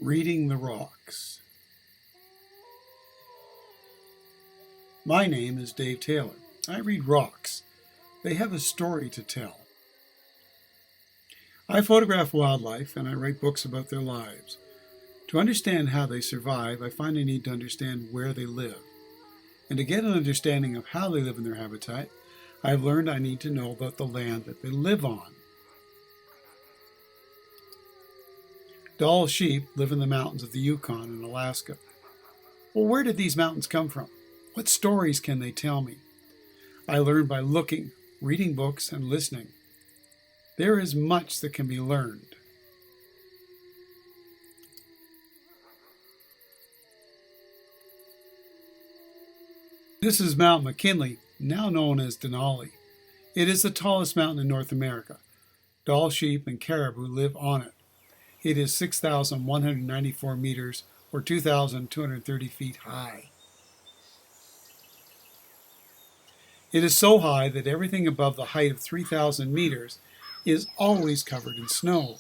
Reading the Rocks. My name is Dave Taylor. I read rocks. They have a story to tell. I photograph wildlife and I write books about their lives. To understand how they survive, I find I need to understand where they live. And to get an understanding of how they live in their habitat, I've learned I need to know about the land that they live on. Dall sheep live in the mountains of the Yukon in Alaska. Well, where did these mountains come from? What stories can they tell me? I learn by looking, reading books, and listening. There is much that can be learned. This is Mount McKinley, now known as Denali. It is the tallest mountain in North America. Dall sheep and caribou live on it. It is 6,194 meters, or 2,230 feet high. It is so high that everything above the height of 3,000 meters is always covered in snow.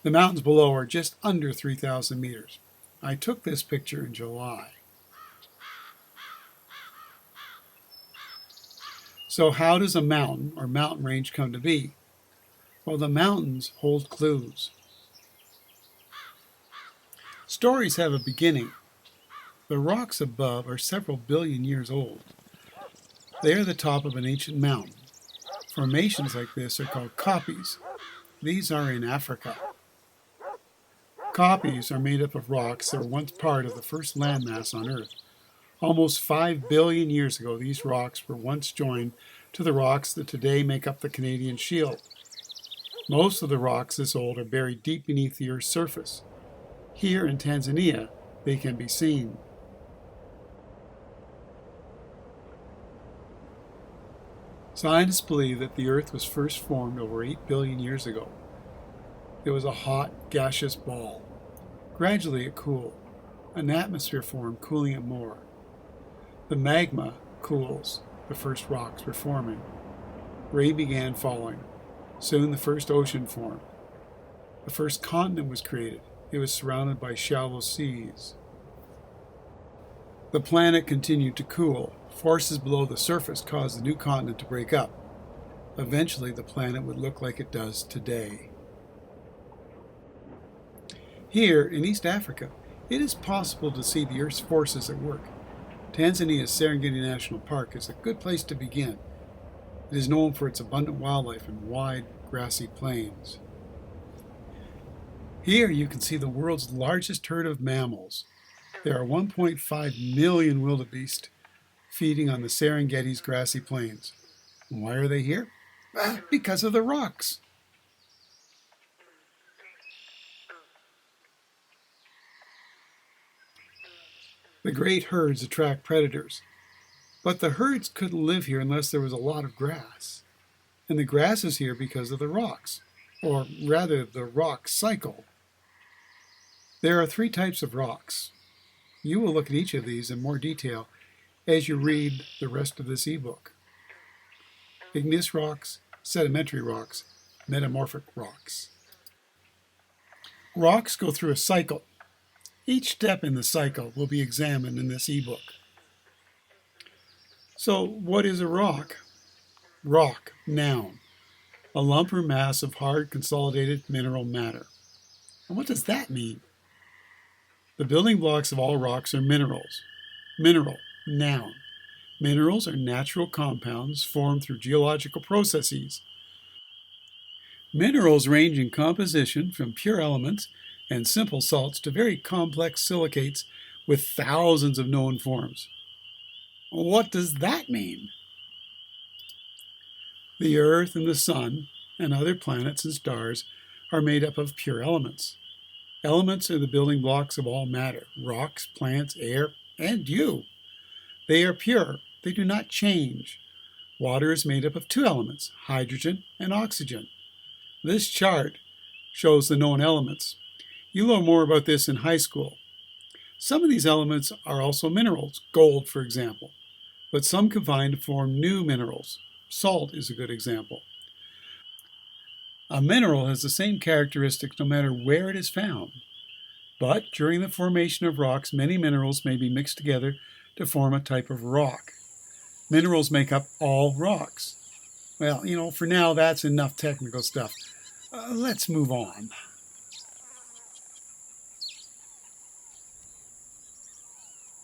The mountains below are just under 3,000 meters. I took this picture in July. So how does a mountain or mountain range come to be? Well, the mountains hold clues. Stories have a beginning. The rocks above are several billion years old. They are the top of an ancient mountain. Formations like this are called kopjes. These are in Africa. Kopjes are made up of rocks that were once part of the first landmass on Earth. Almost 5 billion years ago, these rocks were once joined to the rocks that today make up the Canadian Shield. Most of the rocks this old are buried deep beneath the Earth's surface. Here in Tanzania, they can be seen. Scientists believe that the Earth was first formed over 8 billion years ago. It was a hot, gaseous ball. Gradually it cooled. An atmosphere formed, cooling it more. The magma cools. The first rocks were forming. Rain began falling. Soon the first ocean formed. The first continent was created. It was surrounded by shallow seas. The planet continued to cool. Forces below the surface caused the new continent to break up. Eventually, the planet would look like it does today. Here, in East Africa, it is possible to see the Earth's forces at work. Tanzania's Serengeti National Park is a good place to begin. It is known for its abundant wildlife and wide, grassy plains. Here you can see the world's largest herd of mammals. There are 1.5 million wildebeest feeding on the Serengeti's grassy plains. And why are they here? Because of the rocks. The great herds attract predators. But the herds couldn't live here unless there was a lot of grass. And the grass is here because of the rocks, or rather the rock cycle. There are 3 types of rocks. You will look at each of these in more detail as you read the rest of this ebook. Igneous Rocks, Sedimentary Rocks, Metamorphic Rocks. Rocks go through a cycle. Each step in the cycle will be examined in this ebook. So, what is a rock? Rock, noun. A lump or mass of hard, consolidated mineral matter. And what does that mean? The building blocks of all rocks are minerals. Mineral, noun. Minerals are natural compounds formed through geological processes. Minerals range in composition from pure elements and simple salts to very complex silicates with thousands of known forms. What does that mean? The Earth and the Sun and other planets and stars are made up of pure elements. Elements are the building blocks of all matter, rocks, plants, air, and you. They are pure. They do not change. Water is made up of 2 elements, hydrogen and oxygen. This chart shows the known elements. You'll learn more about this in high school. Some of these elements are also minerals, gold for example, but some combine to form new minerals. Salt is a good example. A mineral has the same characteristics no matter where it is found. But during the formation of rocks, many minerals may be mixed together to form a type of rock. Minerals make up all rocks. Well, for now, that's enough technical stuff. Let's move on.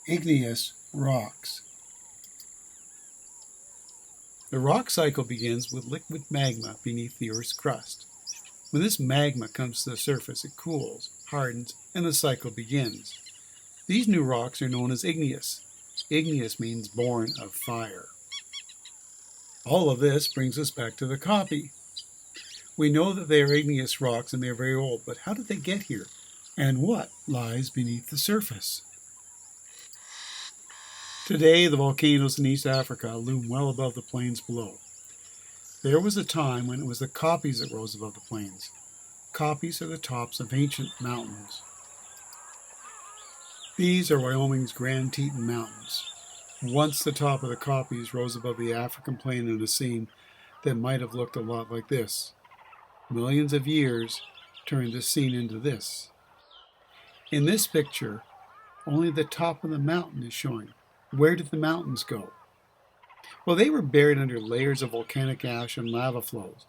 Igneous Rocks. The rock cycle begins with liquid magma beneath the Earth's crust. When this magma comes to the surface, it cools, hardens, and the cycle begins. These new rocks are known as igneous. Igneous means born of fire. All of this brings us back to the copy. We know that they are igneous rocks and they are very old, but how did they get here? And what lies beneath the surface? Today, the volcanoes in East Africa loom well above the plains below. There was a time when it was the kopjes that rose above the plains. Kopjes are the tops of ancient mountains. These are Wyoming's Grand Teton Mountains. Once the top of the kopjes rose above the African plain in a scene that might have looked a lot like this. Millions of years turned this scene into this. In this picture, only the top of the mountain is showing. Where did the mountains go? Well, they were buried under layers of volcanic ash and lava flows.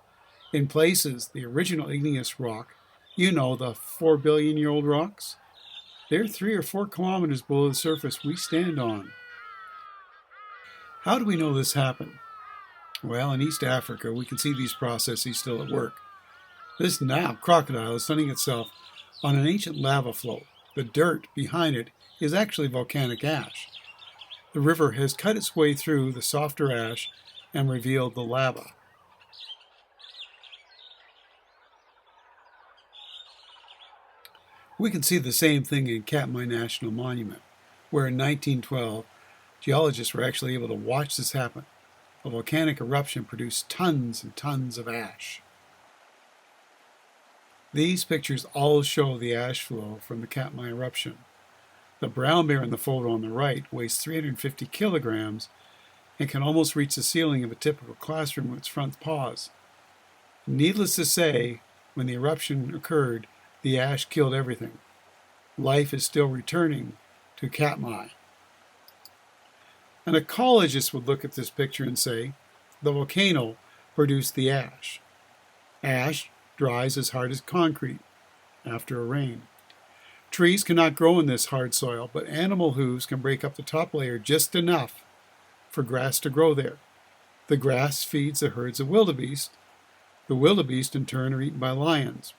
In places, the original igneous rock, the 4 billion-year-old rocks, they're 3 or 4 kilometers below the surface we stand on. How do we know this happened? Well, in East Africa, we can see these processes still at work. This Nile crocodile is sunning itself on an ancient lava flow. The dirt behind it is actually volcanic ash. The river has cut its way through the softer ash and revealed the lava. We can see the same thing in Katmai National Monument, where in 1912, geologists were actually able to watch this happen. A volcanic eruption produced tons and tons of ash. These pictures all show the ash flow from the Katmai eruption. The brown bear in the photo on the right weighs 350 kilograms and can almost reach the ceiling of a typical classroom with its front paws. Needless to say, when the eruption occurred, the ash killed everything. Life is still returning to Katmai. An ecologist would look at this picture and say, the volcano produced the ash. Ash dries as hard as concrete after a rain. Trees cannot grow in this hard soil, but animal hooves can break up the top layer just enough for grass to grow there. The grass feeds the herds of wildebeest. The wildebeest, in turn, are eaten by lions.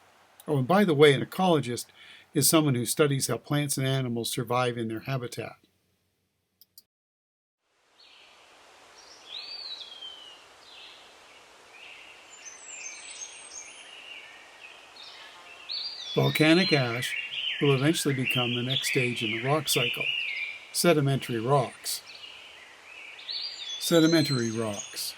Oh, and by the way, an ecologist is someone who studies how plants and animals survive in their habitat. Volcanic ash will eventually become the next stage in the rock cycle. Sedimentary rocks. Sedimentary rocks.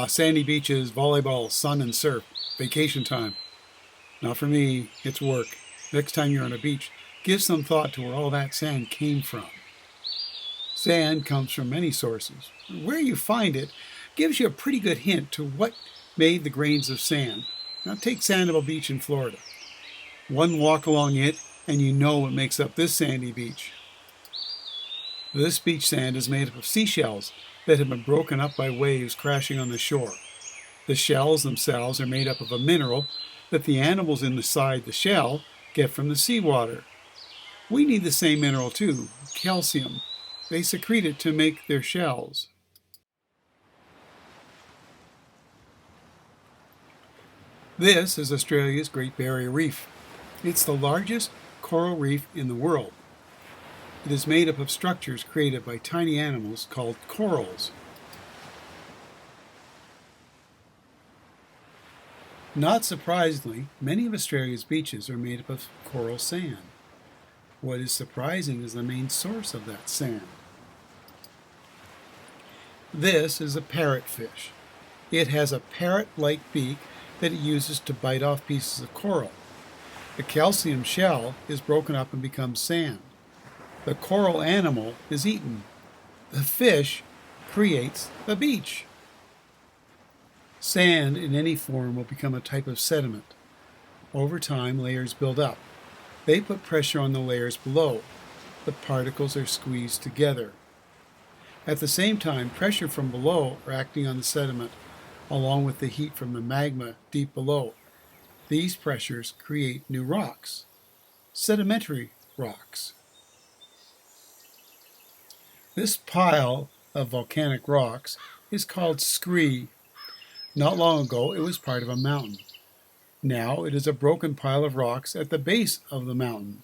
Sandy beaches, volleyball, sun and surf. Vacation time. Not for me, it's work. Next time you're on a beach, give some thought to where all that sand came from. Sand comes from many sources. Where you find it gives you a pretty good hint to what made the grains of sand. Now take Sanibel Beach in Florida. One walk along it and you know what makes up this sandy beach. This beach sand is made up of seashells that have been broken up by waves crashing on the shore. The shells themselves are made up of a mineral that the animals inside the shell get from the seawater. We need the same mineral too, calcium. They secrete it to make their shells. This is Australia's Great Barrier Reef. It's the largest coral reef in the world. It is made up of structures created by tiny animals called corals. Not surprisingly, many of Australia's beaches are made up of coral sand. What is surprising is the main source of that sand. This is a parrotfish. It has a parrot-like beak that it uses to bite off pieces of coral. The calcium shell is broken up and becomes sand. The coral animal is eaten. The fish creates the beach. Sand in any form will become a type of sediment. Over time, layers build up. They put pressure on the layers below. The particles are squeezed together. At the same time, pressure from below are acting on the sediment, along with the heat from the magma deep below. These pressures create new rocks, sedimentary rocks. This pile of volcanic rocks is called scree. Not long ago, it was part of a mountain. Now it is a broken pile of rocks at the base of the mountain.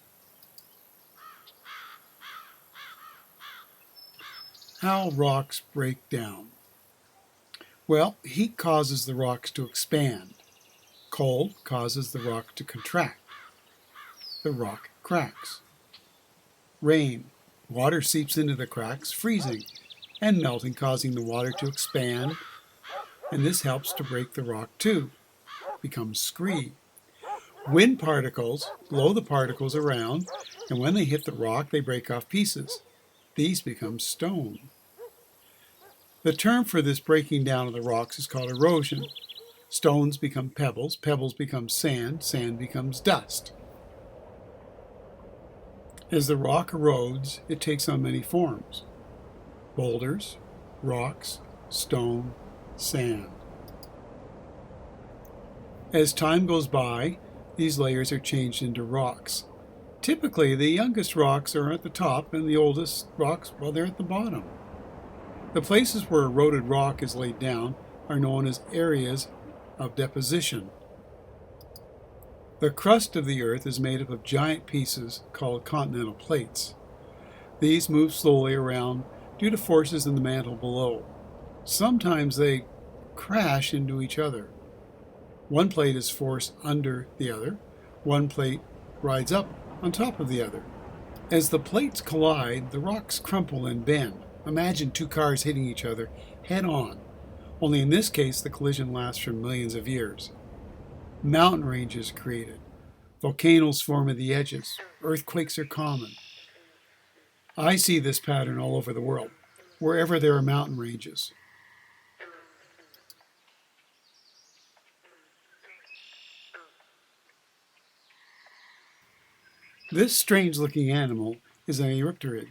How rocks break down. Well, heat causes the rocks to expand. Cold causes the rock to contract. The rock cracks. Rain. Water seeps into the cracks, freezing and melting, causing the water to expand, and this helps to break the rock too. Becomes scree. Wind particles blow the particles around, and when they hit the rock, they break off pieces. These become stone. The term for this breaking down of the rocks is called erosion. Stones become pebbles, pebbles become sand, sand becomes dust. As the rock erodes, it takes on many forms: boulders, rocks, stone, sand. As time goes by, these layers are changed into rocks. Typically, the youngest rocks are at the top and the oldest rocks, well, they're at the bottom. The places where eroded rock is laid down are known as areas of deposition. The crust of the earth is made up of giant pieces called continental plates. These move slowly around due to forces in the mantle below. Sometimes they crash into each other. One plate is forced under the other. One plate rides up on top of the other. As the plates collide, the rocks crumple and bend. Imagine two cars hitting each other head on. Only in this case, the collision lasts for millions of years. Mountain ranges are created. Volcanoes form at the edges. Earthquakes are common. I see this pattern all over the world, wherever there are mountain ranges. This strange-looking animal is an Eurypterid.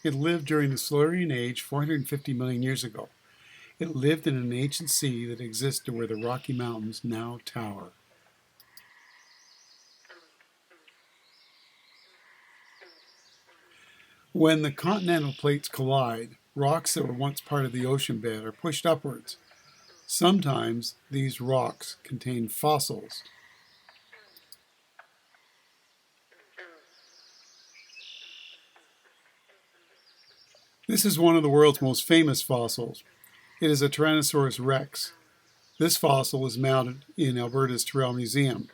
It lived during the Silurian Age 450 million years ago. It lived in an ancient sea that existed where the Rocky Mountains now tower. When the continental plates collide, rocks that were once part of the ocean bed are pushed upwards. Sometimes these rocks contain fossils. This is one of the world's most famous fossils. It is a Tyrannosaurus Rex. This fossil is mounted in Alberta's Tyrrell Museum.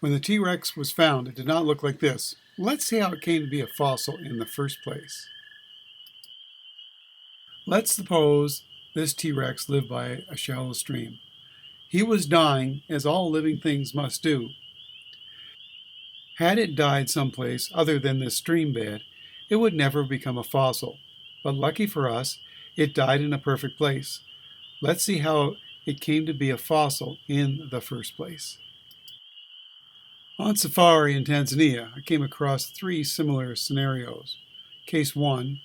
When the T-Rex was found, it did not look like this. Let's see how it came to be a fossil in the first place. Let's suppose this T-Rex lived by a shallow stream. He was dying, as all living things must do. Had it died someplace other than this stream bed, it would never become a fossil. But lucky for us, it died in a perfect place. Let's see how it came to be a fossil in the first place. On safari in Tanzania, I came across 3 similar scenarios. Case 1,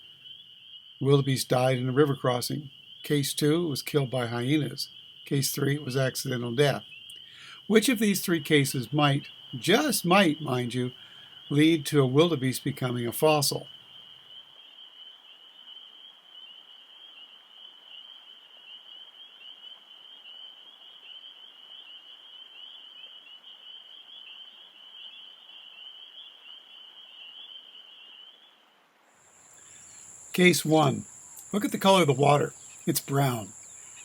wildebeest died in a river crossing. Case 2, was killed by hyenas. Case 3, was accidental death. Which of these 3 cases might, just might, mind you, lead to a wildebeest becoming a fossil? Case 1. Look at the color of the water. It's brown.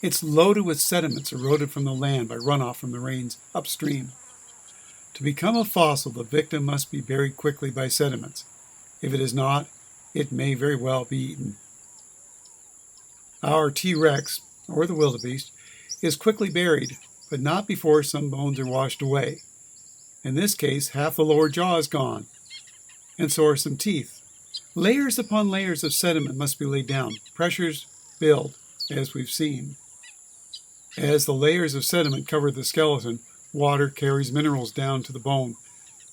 It's loaded with sediments eroded from the land by runoff from the rains upstream. To become a fossil, the victim must be buried quickly by sediments. If it is not, it may very well be eaten. Our T-Rex, or the wildebeest, is quickly buried, but not before some bones are washed away. In this case, half the lower jaw is gone, and so are some teeth. Layers upon layers of sediment must be laid down. Pressures build, as we've seen. As the layers of sediment cover the skeleton, water carries minerals down to the bone.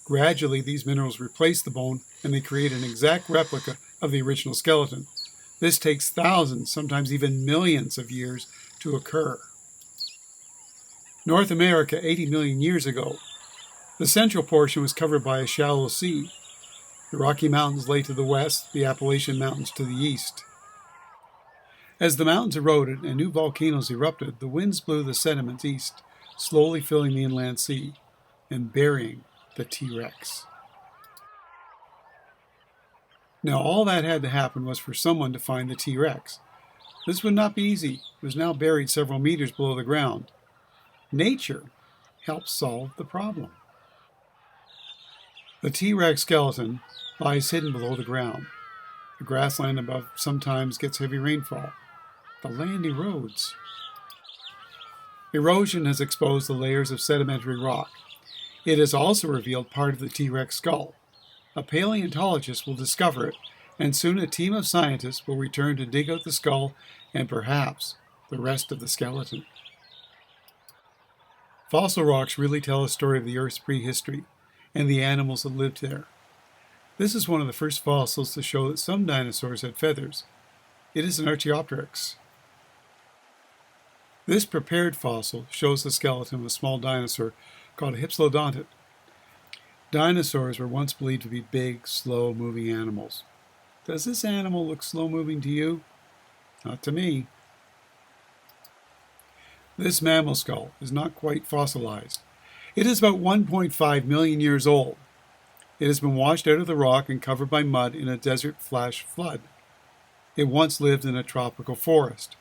Gradually, these minerals replace the bone, and they create an exact replica of the original skeleton. This takes thousands, sometimes even millions of years to occur. North America 80 million years ago. The central portion was covered by a shallow sea. The Rocky Mountains lay to the west, the Appalachian Mountains to the east. As the mountains eroded and new volcanoes erupted, the winds blew the sediments east, slowly filling the inland sea and burying the T-Rex. Now all that had to happen was for someone to find the T-Rex. This would not be easy. It was now buried several meters below the ground. Nature helped solve the problem. The T-Rex skeleton lies hidden below the ground. The grassland above sometimes gets heavy rainfall. The land erodes. Erosion has exposed the layers of sedimentary rock. It has also revealed part of the T-Rex skull. A paleontologist will discover it, and soon a team of scientists will return to dig out the skull and perhaps the rest of the skeleton. Fossil rocks really tell a story of the Earth's prehistory and the animals that lived there. This is one of the first fossils to show that some dinosaurs had feathers. It is an Archaeopteryx. This prepared fossil shows the skeleton of a small dinosaur called a hypsilodontid. Dinosaurs were once believed to be big, slow-moving animals. Does this animal look slow-moving to you? Not to me. This mammal skull is not quite fossilized. It is about 1.5 million years old. It has been washed out of the rock and covered by mud in a desert flash flood. It once lived in a tropical forest.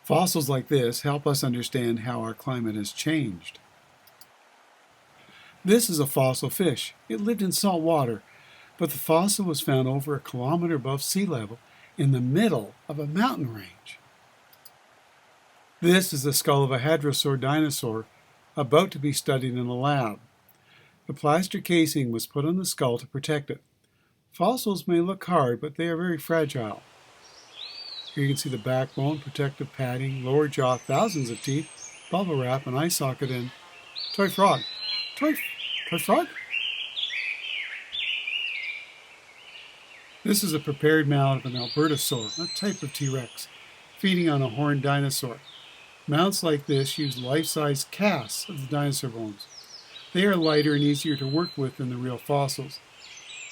Fossils like this help us understand how our climate has changed. This is a fossil fish. It lived in salt water, but the fossil was found over a kilometer above sea level in the middle of a mountain range. This is the skull of a hadrosaur dinosaur about to be studied in a lab. The plaster casing was put on the skull to protect it. Fossils may look hard, but they are very fragile. Here you can see the backbone, protective padding, lower jaw, thousands of teeth, bubble wrap, an eye socket, and toy frog. Toy frog? This is a prepared mound of an Albertosaur, a type of T-Rex, feeding on a horned dinosaur. Mounts like this use life-size casts of the dinosaur bones. They are lighter and easier to work with than the real fossils.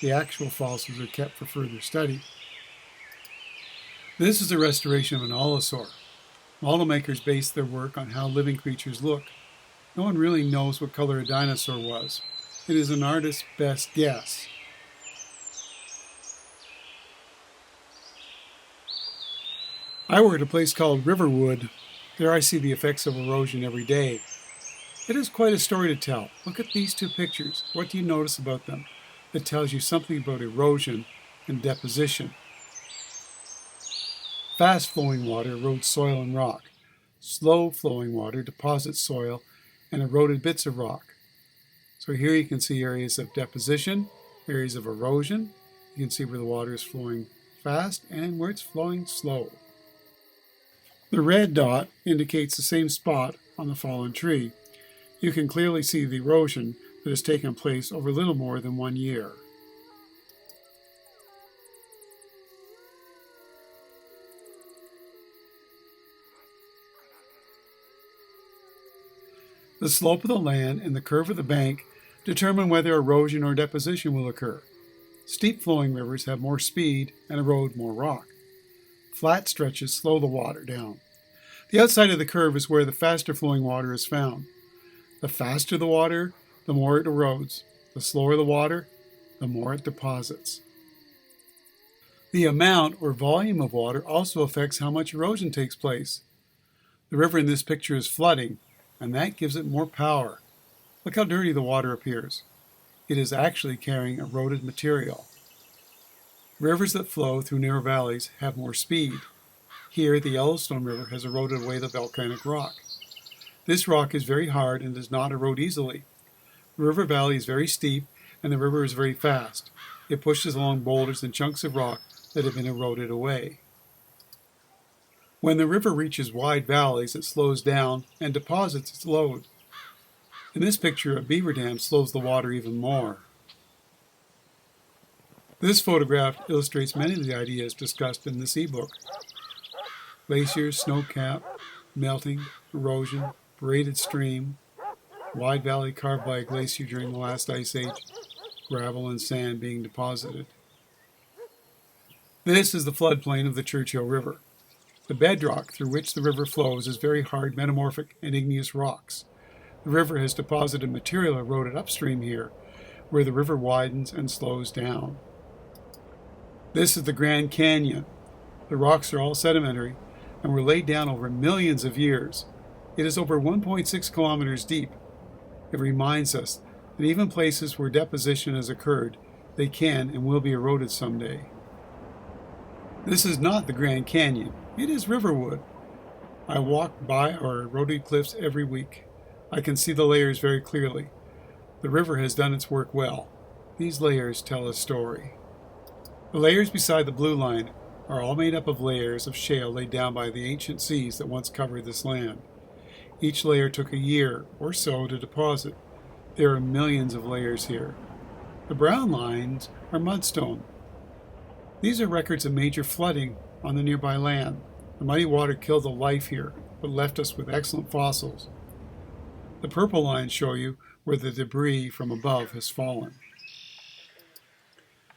The actual fossils are kept for further study. This is a restoration of an allosaur. Model makers base their work on how living creatures look. No one really knows what color a dinosaur was. It is an artist's best guess. I work at a place called Riverwood. There I see the effects of erosion every day. It is quite a story to tell. Look at these two pictures. What do you notice about them that tells you something about erosion and deposition? Fast-flowing water erodes soil and rock. Slow-flowing water deposits soil and eroded bits of rock. So here you can see areas of deposition, areas of erosion. You can see where the water is flowing fast and where it's flowing slow. The red dot indicates the same spot on the fallen tree. You can clearly see the erosion that has taken place over a little more than 1 year. The slope of the land and the curve of the bank determine whether erosion or deposition will occur. Steep flowing rivers have more speed and erode more rock. Flat stretches slow the water down. The outside of the curve is where the faster flowing water is found. The faster the water, the more it erodes. The slower the water, the more it deposits. The amount or volume of water also affects how much erosion takes place. The river in this picture is flooding, and that gives it more power. Look how dirty the water appears. It is actually carrying eroded material. Rivers that flow through narrow valleys have more speed. Here, the Yellowstone River has eroded away the volcanic rock. This rock is very hard and does not erode easily. The river valley is very steep, and the river is very fast. It pushes along boulders and chunks of rock that have been eroded away. When the river reaches wide valleys, it slows down and deposits its load. In this picture, a beaver dam slows the water even more. This photograph illustrates many of the ideas discussed in this ebook. Glaciers, snowcap, melting, erosion, braided stream, wide valley carved by a glacier during the last ice age, gravel and sand being deposited. This is the floodplain of the Churchill River. The bedrock through which the river flows is very hard metamorphic and igneous rocks. The river has deposited material eroded upstream here, where the river widens and slows down. This is the Grand Canyon. The rocks are all sedimentary and were laid down over millions of years. It is over 1.6 kilometers deep. It reminds us that even places where deposition has occurred, they can and will be eroded someday. This is not the Grand Canyon. It is Riverwood. I walk by our eroded cliffs every week. I can see the layers very clearly. The river has done its work well. These layers tell a story. The layers beside the blue line are all made up of layers of shale laid down by the ancient seas that once covered this land. Each layer took a year or so to deposit. There are millions of layers here. The brown lines are mudstone. These are records of major flooding on the nearby land. The muddy water killed the life here, but left us with excellent fossils. The purple lines show you where the debris from above has fallen.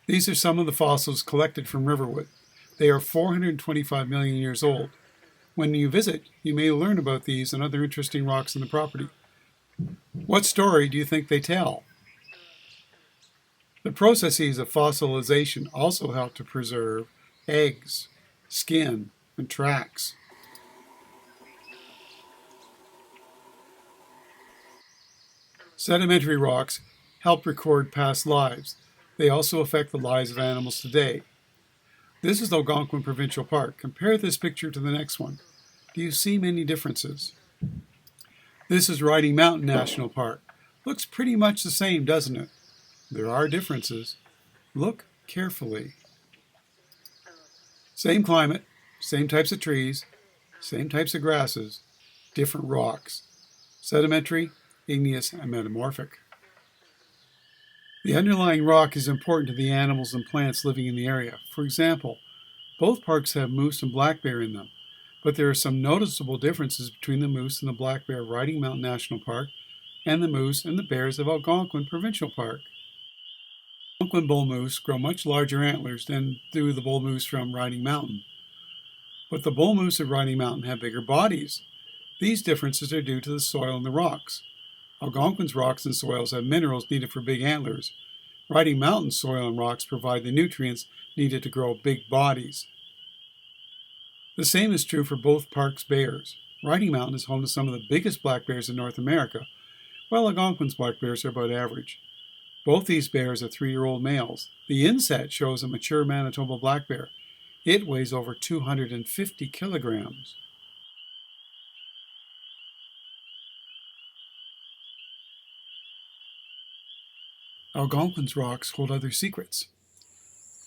These are some of the fossils collected from Riverwood. They are 425 million years old. When you visit, you may learn about these and other interesting rocks in the property. What story do you think they tell? The processes of fossilization also help to preserve eggs, skin, and tracks. Sedimentary rocks help record past lives. They also affect the lives of animals today. This is Algonquin Provincial Park. Compare this picture to the next one. Do you see many differences? This is Riding Mountain National Park. Looks pretty much the same, doesn't it? There are differences. Look carefully. Same climate, same types of trees, same types of grasses, different rocks. Sedimentary, igneous, and metamorphic. The underlying rock is important to the animals and plants living in the area. For example, both parks have moose and black bear in them, but there are some noticeable differences between the moose and the black bear of Riding Mountain National Park and the moose and the bears of Algonquin Provincial Park. Algonquin bull moose grow much larger antlers than do the bull moose from Riding Mountain. But the bull moose of Riding Mountain have bigger bodies. These differences are due to the soil and the rocks. Algonquin's rocks and soils have minerals needed for big antlers. Riding Mountain's soil and rocks provide the nutrients needed to grow big bodies. The same is true for both parks' bears. Riding Mountain is home to some of the biggest black bears in North America, while Algonquin's black bears are about average. Both these bears are 3-year-old males. The inset shows a mature Manitoba black bear. It weighs over 250 kilograms. Algonquin's rocks hold other secrets.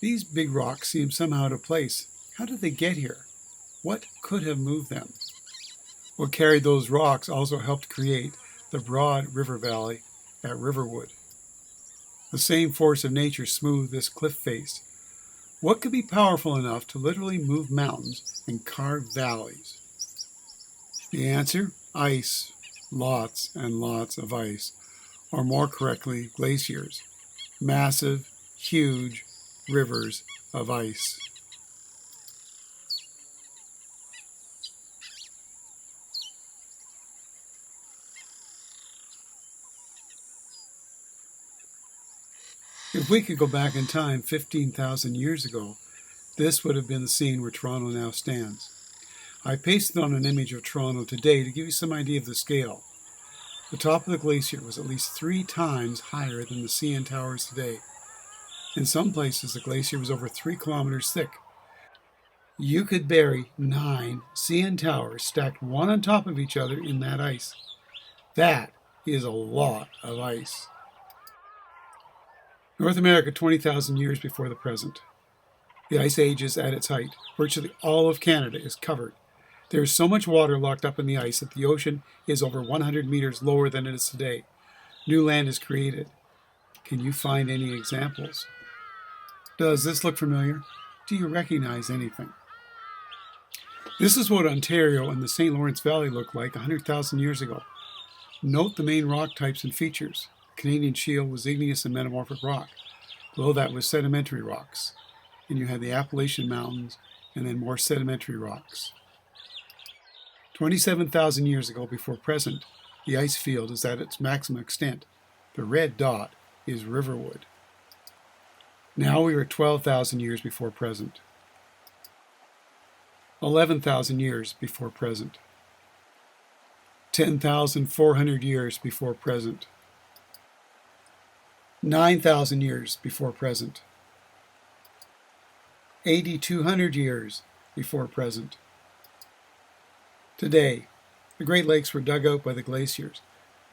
These big rocks seem somehow out of place. How did they get here? What could have moved them? What carried those rocks also helped create the broad river valley at Riverwood. The same force of nature smoothed this cliff face. What could be powerful enough to literally move mountains and carve valleys? The answer? Ice. Lots and lots of ice. Or more correctly, glaciers. Massive, huge rivers of ice. If we could go back in time 15,000 years ago, this would have been the scene where Toronto now stands. I pasted on an image of Toronto today to give you some idea of the scale. The top of the glacier was at least 3 times higher than the CN Towers today. In some places, the glacier was over 3 kilometers thick. You could bury 9 CN Towers stacked one on top of each other in that ice. That is a lot of ice. North America 20,000 years before the present. The Ice Age is at its height. Virtually all of Canada is covered. There is so much water locked up in the ice that the ocean is over 100 meters lower than it is today. New land is created. Can you find any examples? Does this look familiar? Do you recognize anything? This is what Ontario and the St. Lawrence Valley looked like 100,000 years ago. Note the main rock types and features. The Canadian Shield was igneous and metamorphic rock. Below that was sedimentary rocks. And you had the Appalachian Mountains and then more sedimentary rocks. 27,000 years ago before present, the ice field is at its maximum extent. The red dot is Riverwood. Now we are 12,000 years before present. 11,000 years before present. 10,400 years before present. 9,000 years before present. 8,200 years before present. Today, the Great Lakes were dug out by the glaciers.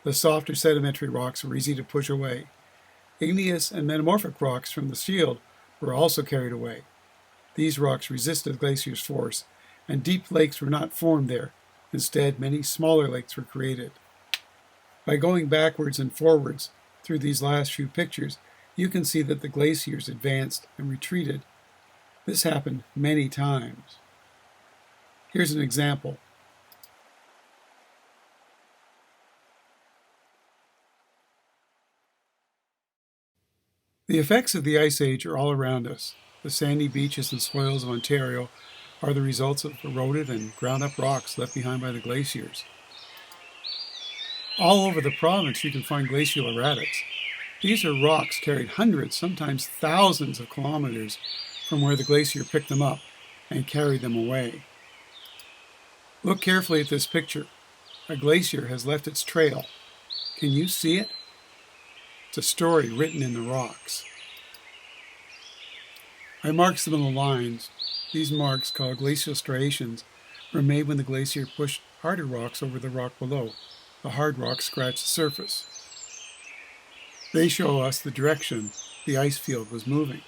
The softer sedimentary rocks were easy to push away. Igneous and metamorphic rocks from the shield were also carried away. These rocks resisted the glacier's force, and deep lakes were not formed there. Instead, many smaller lakes were created. By going backwards and forwards through these last few pictures, you can see that the glaciers advanced and retreated. This happened many times. Here's an example. The effects of the Ice Age are all around us. The sandy beaches and soils of Ontario are the results of eroded and ground-up rocks left behind by the glaciers. All over the province you can find glacial erratics. These are rocks carried hundreds, sometimes thousands of kilometers from where the glacier picked them up and carried them away. Look carefully at this picture. A glacier has left its trail. Can you see it? It's a story written in the rocks. I marked some of the lines. These marks, called glacial striations, were made when the glacier pushed harder rocks over the rock below. The hard rocks scratched the surface. They show us the direction the ice field was moving.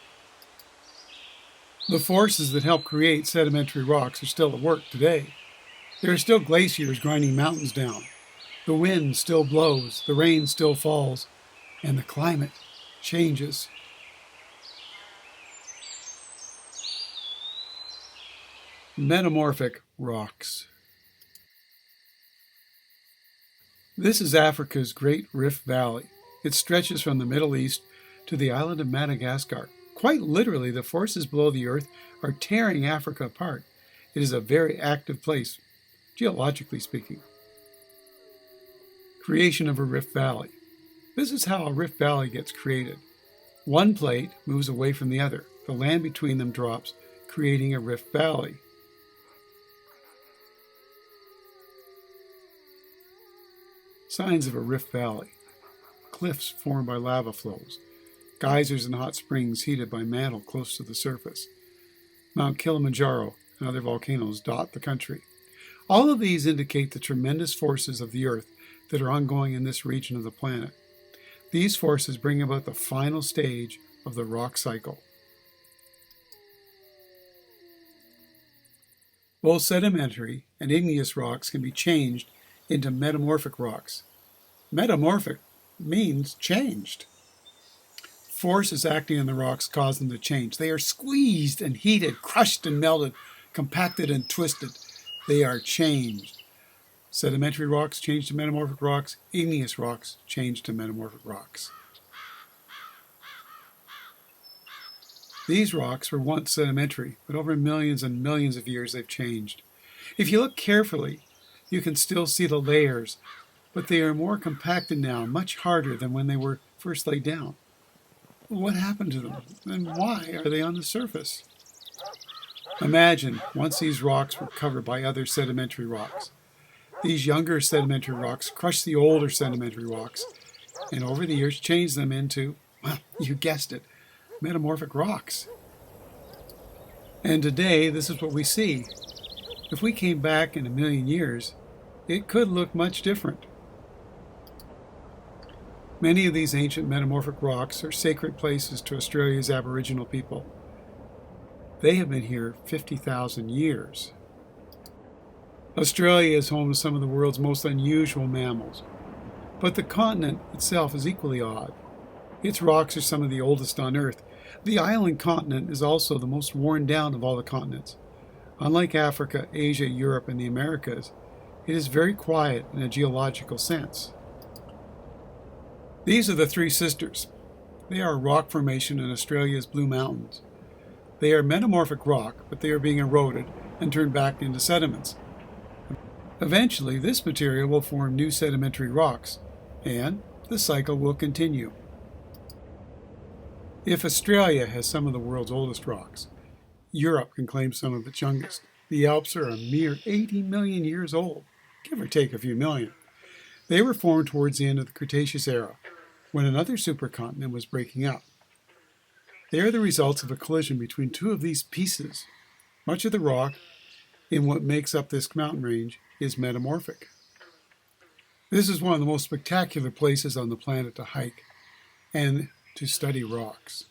The forces that help create sedimentary rocks are still at work today. There are still glaciers grinding mountains down. The wind still blows, the rain still falls, and the climate changes. Metamorphic rocks. This is Africa's Great Rift Valley. It stretches from the Middle East to the island of Madagascar. Quite literally, the forces below the earth are tearing Africa apart. It is a very active place, geologically speaking. Creation of a rift valley. This is how a rift valley gets created. One plate moves away from the other. The land between them drops, creating a rift valley. Signs of a rift valley. Cliffs formed by lava flows. Geysers and hot springs heated by mantle close to the surface. Mount Kilimanjaro and other volcanoes dot the country. All of these indicate the tremendous forces of the earth that are ongoing in this region of the planet. These forces bring about the final stage of the rock cycle. Both sedimentary and igneous rocks can be changed into metamorphic rocks. Metamorphic means changed. Forces acting on the rocks cause them to change. They are squeezed and heated, crushed and melted, compacted and twisted. They are changed. Sedimentary rocks change to metamorphic rocks. Igneous rocks change to metamorphic rocks. These rocks were once sedimentary, but over millions and millions of years they've changed. If you look carefully, you can still see the layers, but they are more compacted now, much harder than when they were first laid down. What happened to them, and why are they on the surface? Imagine once these rocks were covered by other sedimentary rocks. These younger sedimentary rocks crushed the older sedimentary rocks, and over the years changed them into, well, you guessed it, metamorphic rocks. And today, this is what we see. If we came back in 1,000,000 years, it could look much different. Many of these ancient metamorphic rocks are sacred places to Australia's Aboriginal people. They have been here 50,000 years. Australia is home to some of the world's most unusual mammals, but the continent itself is equally odd. Its rocks are some of the oldest on Earth. The island continent is also the most worn down of all the continents. Unlike Africa, Asia, Europe, and the Americas, it is very quiet in a geological sense. These are the Three Sisters. They are a rock formation in Australia's Blue Mountains. They are metamorphic rock, but they are being eroded and turned back into sediments. Eventually, this material will form new sedimentary rocks, and the cycle will continue. If Australia has some of the world's oldest rocks, Europe can claim some of its youngest. The Alps are a mere 80 million years old, give or take a few million. They were formed towards the end of the Cretaceous era, when another supercontinent was breaking up. They are the results of a collision between two of these pieces. Much of the rock in what makes up this mountain range is metamorphic. This is one of the most spectacular places on the planet to hike and to study rocks.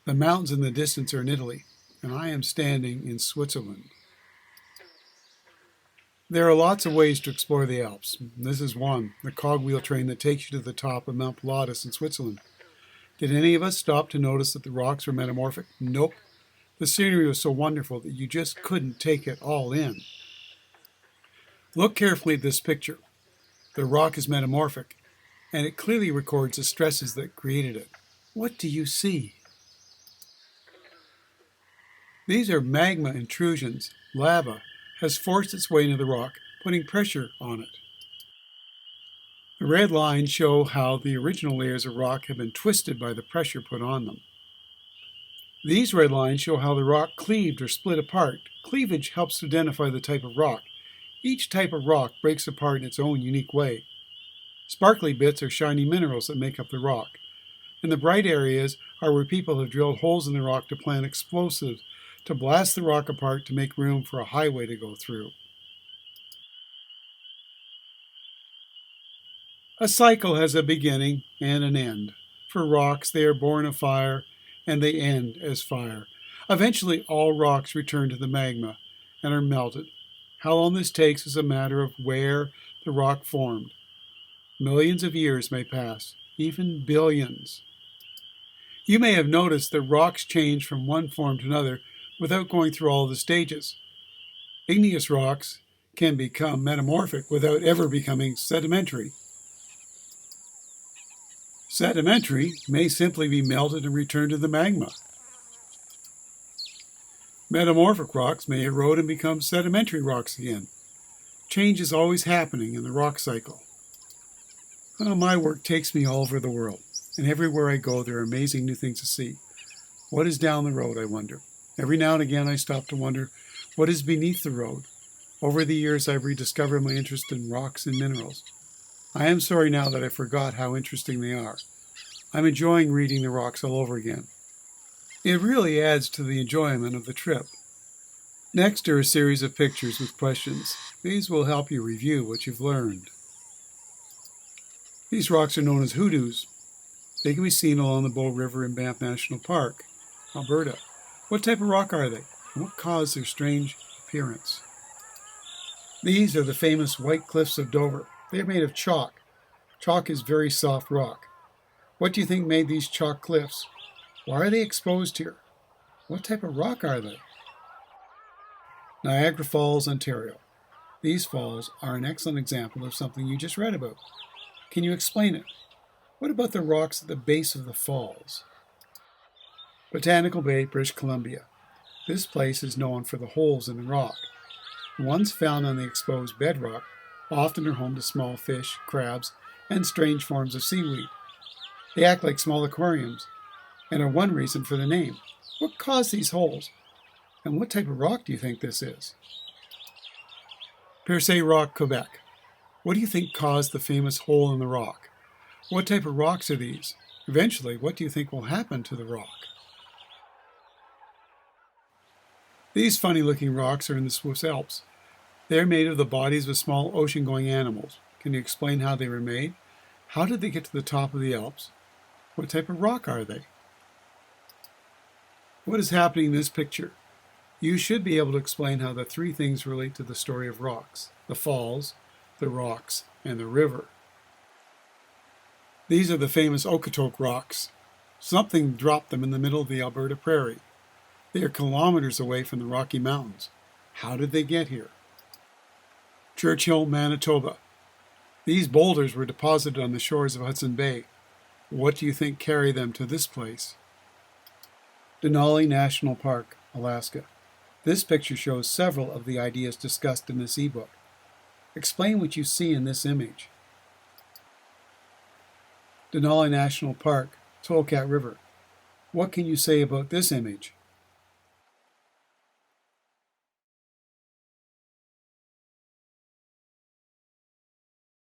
The mountains in the distance are in Italy, and I am standing in Switzerland. There are lots of ways to explore the Alps. This is one, the cogwheel train that takes you to the top of Mount Pilatus in Switzerland. Did any of us stop to notice that the rocks were metamorphic? Nope. The scenery was so wonderful that you just couldn't take it all in. Look carefully at this picture. The rock is metamorphic, and it clearly records the stresses that created it. What do you see? These are magma intrusions. Lava has forced its way into the rock, putting pressure on it. The red lines show how the original layers of rock have been twisted by the pressure put on them. These red lines show how the rock cleaved or split apart. Cleavage helps to identify the type of rock. Each type of rock breaks apart in its own unique way. Sparkly bits are shiny minerals that make up the rock, and the bright areas are where people have drilled holes in the rock to plant explosives to blast the rock apart to make room for a highway to go through. A cycle has a beginning and an end. For rocks, they are born of fire and they end as fire. Eventually, all rocks return to the magma and are melted. How long this takes is a matter of where the rock formed. Millions of years may pass, even billions. You may have noticed that rocks change from one form to another without going through all the stages. Igneous rocks can become metamorphic without ever becoming sedimentary. Sedimentary may simply be melted and returned to the magma. Metamorphic rocks may erode and become sedimentary rocks again. Change is always happening in the rock cycle. Well, my work takes me all over the world, and everywhere I go there are amazing new things to see. What is down the road, I wonder? Every now and again I stop to wonder what is beneath the road. Over the years I've rediscovered my interest in rocks and minerals. I am sorry now that I forgot how interesting they are. I'm enjoying reading the rocks all over again. It really adds to the enjoyment of the trip. Next are a series of pictures with questions. These will help you review what you've learned. These rocks are known as Hoodoos. They can be seen along the Bow River in Banff National Park, Alberta. What type of rock are they, and what caused their strange appearance? These are the famous White Cliffs of Dover. They are made of chalk. Chalk is very soft rock. What do you think made these chalk cliffs? Why are they exposed here? What type of rock are they? Niagara Falls, Ontario. These falls are an excellent example of something you just read about. Can you explain it? What about the rocks at the base of the falls? Botanical Bay, British Columbia. This place is known for the holes in the rock. The ones found on the exposed bedrock often are home to small fish, crabs, and strange forms of seaweed. They act like small aquariums and are one reason for the name. What caused these holes? And what type of rock do you think this is? Percé Rock, Quebec. What do you think caused the famous hole in the rock? What type of rocks are these? Eventually, what do you think will happen to the rock? These funny-looking rocks are in the Swiss Alps. They are made of the bodies of small ocean-going animals. Can you explain how they were made? How did they get to the top of the Alps? What type of rock are they? What is happening in this picture? You should be able to explain how the three things relate to the story of rocks: the falls, the rocks, and the river. These are the famous Oketoke Rocks. Something dropped them in the middle of the Alberta prairie. They are kilometers away from the Rocky Mountains. How did they get here? Churchill, Manitoba. These boulders were deposited on the shores of Hudson Bay. What do you think carried them to this place? Denali National Park, Alaska. This picture shows several of the ideas discussed in this ebook. Explain what you see in this image. Denali National Park, Tolkat River. What can you say about this image?